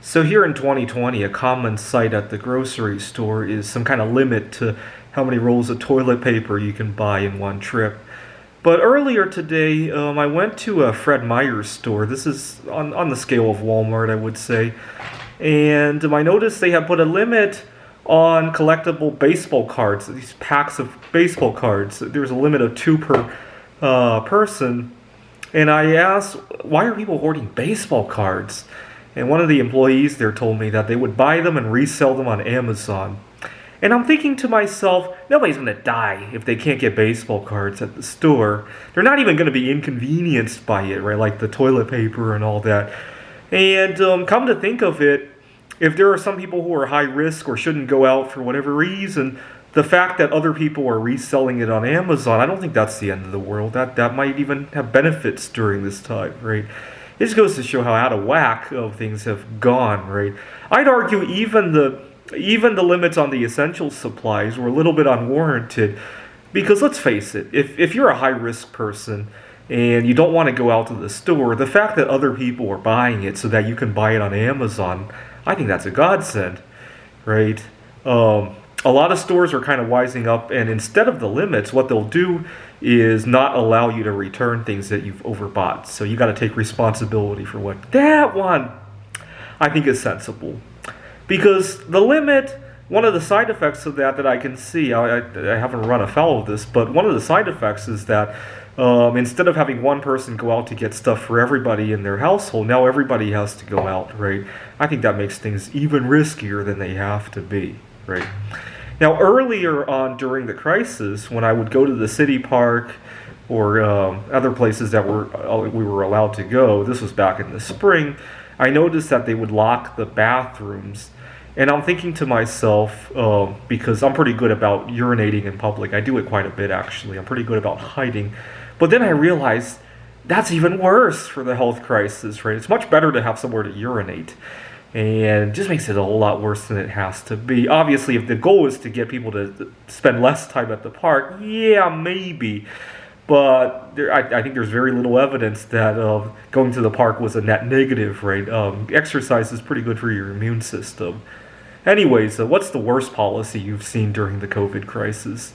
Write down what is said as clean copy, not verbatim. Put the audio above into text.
So here in 2020, a common sight at the grocery store is some kind of limit to how many rolls of toilet paper you can buy in one trip. But earlier today, I went to a Fred Meyer's store. This is on the scale of Walmart, I would say. And I noticed they have put a limit on collectible baseball cards, these packs of baseball cards. There's a limit of two per person. And I asked, why are people hoarding baseball cards? And one of the employees there told me that they would buy them and resell them on Amazon. And I'm thinking to myself, nobody's going to die if they can't get baseball cards at the store. They're not even going to be inconvenienced by it, right? Like the toilet paper and all that. And come to think of it, if there are some people who are high risk or shouldn't go out for whatever reason, the fact that other people are reselling it on Amazon, I don't think that's the end of the world. That might even have benefits during this time, right? It just goes to show how out of whack of things have gone, right? I'd argue even the limits on the essential supplies were a little bit unwarranted, because let's face it, if you're a high-risk person and you don't want to go out to the store, the fact that other people are buying it so that you can buy it on Amazon, I think that's a godsend, right? A lot of stores are kind of wising up, and instead of the limits, what they'll do is not allow you to return things that you've overbought. So you got to take responsibility for what that one, I think, is sensible. Because the limit, one of the side effects of that I can see, I haven't run afoul of this, but one of the side effects is that instead of having one person go out to get stuff for everybody in their household, now everybody has to go out, right? I think that makes things even riskier than they have to be, right? Now, earlier on during the crisis, when I would go to the city park or other places that we were allowed to go, this was back in the spring, I noticed that they would lock the bathrooms. And I'm thinking to myself, because I'm pretty good about urinating in public, I do it quite a bit actually, I'm pretty good about hiding. But then I realized that's even worse for the health crisis, right? It's much better to have somewhere to urinate. And it just makes it a whole lot worse than it has to be. Obviously, if the goal is to get people to spend less time at the park, yeah, maybe. But I think there's very little evidence that going to the park was a net negative, right? Exercise is pretty good for your immune system. Anyways, what's the worst policy you've seen during the COVID crisis?